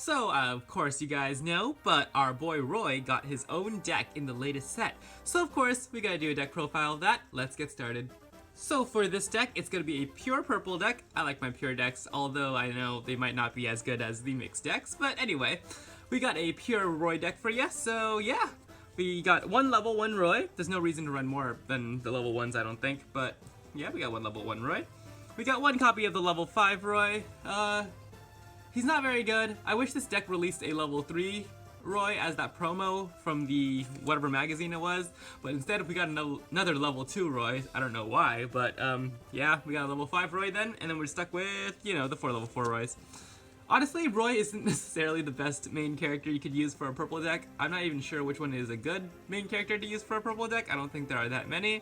So, of course you guys know, but our boy Roy got his own deck in the latest set. So of course, we gotta do a deck profile of that. Let's get started. So for this deck, it's gonna be a pure purple deck. I like my pure decks, although I know they might not be as good as the mixed decks. But anyway, we got a pure Roy deck for you, so yeah. We got one level 1 Roy. There's no reason to run more than the level 1s, I don't think. But yeah, we got one level 1 Roy. We got one copy of the level 5 Roy. He's not very good. I wish this deck released a level 3 Roy as that promo from the whatever magazine it was, but instead we got another level 2 Roy. I don't know why, but yeah, we got a level 5 Roy then, and then we're stuck with, you know, the 4 level 4 Roys. Honestly, Roy isn't necessarily the best main character you could use for a purple deck. I'm not even sure which one is a good main character to use for a purple deck. I don't think there are that many.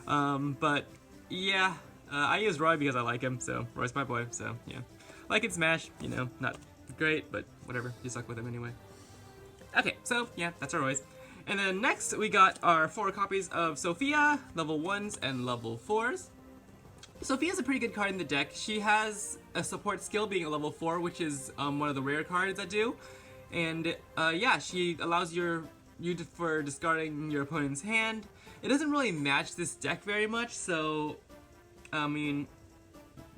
But yeah, I use Roy because I like him, so Roy's my boy, so yeah. Like in Smash, you know, not great, but whatever, you suck with him anyway. Okay, so yeah, that's our Roys. And then next, we got our 4 copies of Sophia, level 1s and level 4s. Sophia's a pretty good card in the deck. She has a support skill being a level 4, which is one of the rare cards that do. And yeah, she allows for discarding your opponent's hand. It doesn't really match this deck very much, so I mean,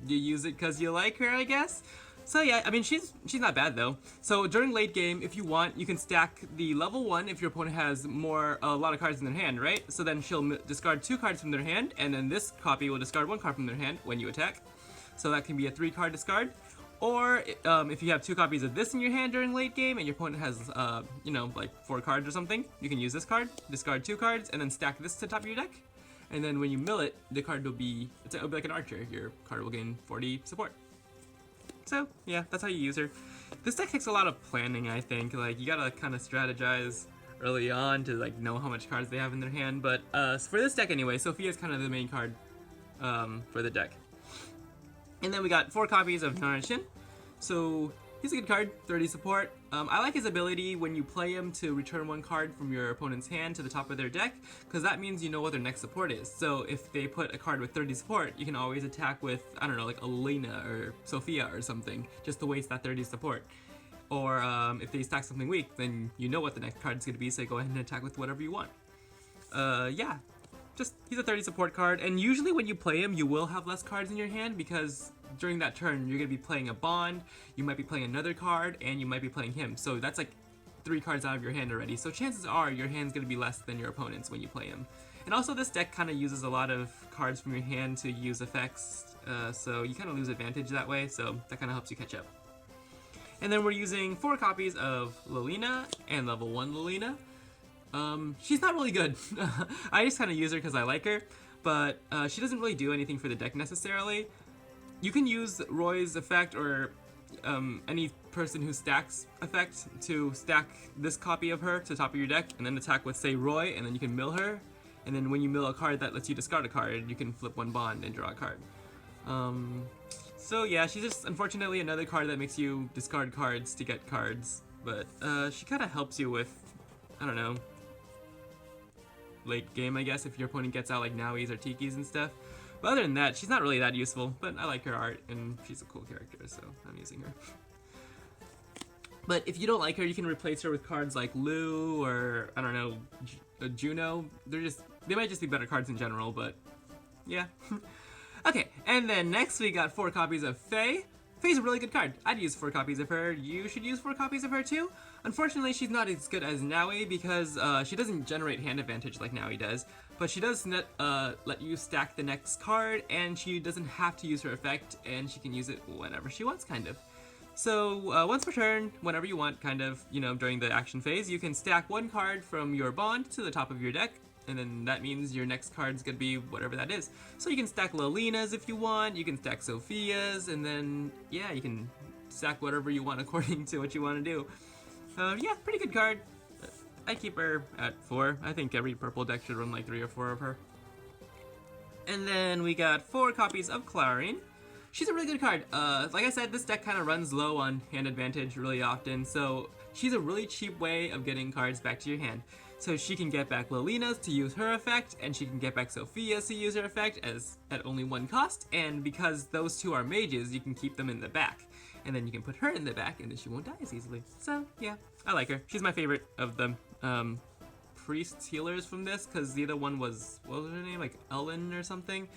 you use it because you like her, I guess. So yeah, I mean, she's not bad though. So during late game, if you want, you can stack the level 1 if your opponent has a lot of cards in their hand, right? So then she'll discard 2 cards from their hand, and then this copy will discard 1 card from their hand when you attack. So that can be a 3-card discard. Or if you have 2 copies of this in your hand during late game, and your opponent has, you know, like 4 cards or something, you can use this card, discard 2 cards, and then stack this to the top of your deck. And then when you mill it, the card will be like an archer. Your card will gain 40 support. So yeah, that's how you use her. This deck takes a lot of planning, I think. Like, you gotta kind of strategize early on to like know how much cards they have in their hand. But for this deck anyway, Sophia is kind of the main card for the deck. And then we got 4 copies of Naruto. So he's a good card, 30 support. I like his ability when you play him to return 1 card from your opponent's hand to the top of their deck, because that means you know what their next support is. So if they put a card with 30 support, you can always attack with, I don't know, like Elena or Sophia or something, just to waste that 30 support. Or if they stack something weak, then you know what the next card is going to be, so you go ahead and attack with whatever you want. Yeah, just he's a 30 support card, and usually when you play him, you will have less cards in your hand, because during that turn, you're going to be playing a bond, you might be playing another card, and you might be playing him. So that's like 3 cards out of your hand already. So chances are your hand's going to be less than your opponent's when you play him. And also this deck kind of uses a lot of cards from your hand to use effects, so you kind of lose advantage that way, so that kind of helps you catch up. And then we're using 4 copies of Lilina and level 1 Lilina. She's not really good. I just kind of use her because I like her, but she doesn't really do anything for the deck necessarily. You can use Roy's effect or any person who stacks effect to stack this copy of her to the top of your deck and then attack with, say, Roy, and then you can mill her. And then when you mill a card that lets you discard a card, you can flip 1 bond and draw a card. So yeah, she's just unfortunately another card that makes you discard cards to get cards. But she kind of helps you with, I don't know, late game, I guess, if your opponent gets out like Nowies or Tikis and stuff. But other than that, she's not really that useful, but I like her art, and she's a cool character, so I'm using her. But if you don't like her, you can replace her with cards like Lou or, I don't know, Juno. They might just be better cards in general, but yeah. Okay, and then next we got 4 copies of Faye. Faye's a really good card. I'd use 4 copies of her. You should use 4 copies of her too. Unfortunately, she's not as good as Nawi because she doesn't generate hand advantage like Nawi does, but she does let you stack the next card, and she doesn't have to use her effect, and she can use it whenever she wants, kind of. So once per turn, whenever you want, kind of, you know, during the action phase, you can stack 1 card from your bond to the top of your deck, and then that means your next card's gonna be whatever that is. So you can stack Lilina's if you want, you can stack Sophia's, and then, yeah, you can stack whatever you want according to what you want to do. Yeah, pretty good card. I keep her at 4. I think every purple deck should run like 3 or 4 of her. And then we got 4 copies of Clarine. She's a really good card. Like I said, this deck kind of runs low on hand advantage really often, so she's a really cheap way of getting cards back to your hand. So she can get back Lilina's to use her effect, and she can get back Sophia's to use her effect at only 1 cost, and because those 2 are mages, you can keep them in the back. and then you can put her in the back, and then she won't die as easily. So yeah, I like her. She's my favorite of the priest healers from this, because the other one was, what was her name, like Ellen or something.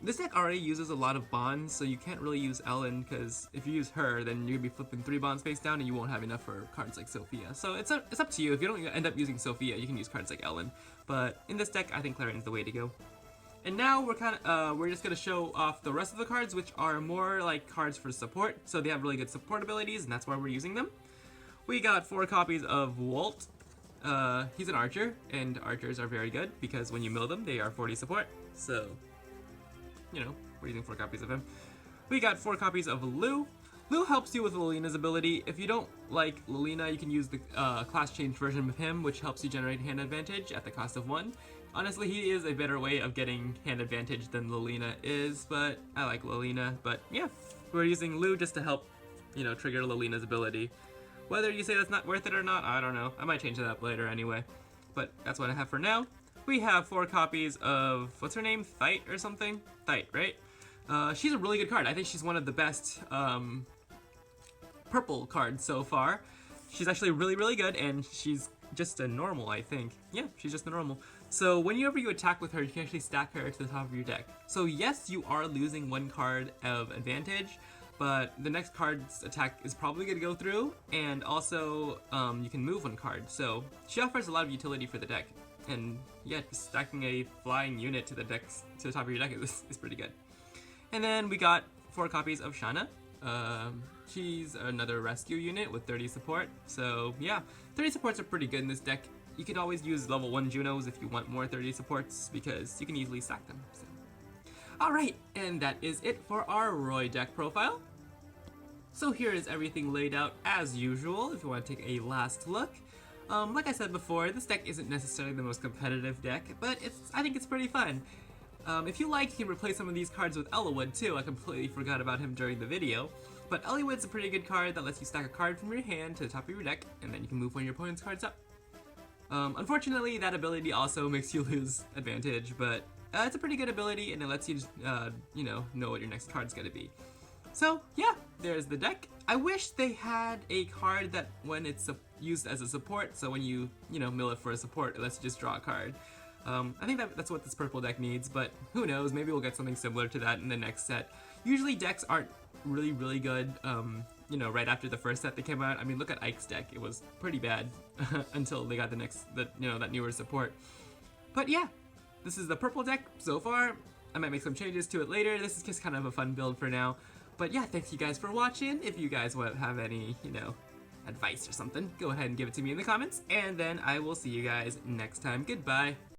This deck already uses a lot of bonds, so you can't really use Ellen, because if you use her, then you're gonna be flipping 3 bonds face down, and you won't have enough for cards like Sophia. So it's up to you. If you don't end up using Sophia, you can use cards like Ellen. But in this deck, I think Claren's the way to go. And now we're just gonna show off the rest of the cards, which are more like cards for support. So they have really good support abilities, and that's why we're using them. We got 4 copies of Walt. He's an archer, and archers are very good because when you mill them, they are 40 support. So, you know, we're using 4 copies of him. We got 4 copies of Lou. Lou helps you with Lilina's ability. If you don't like Lilina, you can use the class change version of him, which helps you generate hand advantage at the cost of 1. Honestly, he is a better way of getting hand advantage than Lilina is, but I like Lilina. But yeah, we're using Lou just to help, you know, trigger Lilina's ability. Whether you say that's not worth it or not, I don't know. I might change that up later anyway. But that's what I have for now. We have 4 copies of, what's her name? Thite or something? Thite, right? She's a really good card. I think she's one of the best purple cards so far. She's actually really, really good, and she's just a normal, I think. Yeah, she's just a normal. So whenever you attack with her, you can actually stack her to the top of your deck. So yes, you are losing 1 card of advantage, but the next card's attack is probably going to go through, and also you can move 1 card. So she offers a lot of utility for the deck, and yeah, just stacking a flying unit to the top of your deck is pretty good. And then we got 4 copies of Shanna. She's another rescue unit with 30 support. So yeah, 30 supports are pretty good in this deck. You could always use level 1 Junos if you want more 30 supports, because you can easily stack them. So. Alright, and that is it for our Roy deck profile. So here is everything laid out as usual, if you want to take a last look. Like I said before, this deck isn't necessarily the most competitive deck, but I think it's pretty fun. If you like, you can replace some of these cards with Eliwood too. I completely forgot about him during the video. But Eliwood's a pretty good card that lets you stack a card from your hand to the top of your deck, and then you can move one of your opponent's cards up. Unfortunately, that ability also makes you lose advantage, but it's a pretty good ability, and it lets you, you know what your next card's gonna be. So yeah, there's the deck. I wish they had a card that when it's used as a support, so when you mill it for a support, it lets you just draw a card. I think that's what this purple deck needs, but who knows, maybe we'll get something similar to that in the next set. Usually decks aren't really, really good, right after the first set that came out. I mean, look at Ike's deck, it was pretty bad until they got that newer support. But yeah, this is the purple deck so far. I might make some changes to it later. This is just kind of a fun build for now. But yeah, thanks you guys for watching. If you guys have any, advice or something, go ahead and give it to me in the comments, and then I will see you guys next time. Goodbye.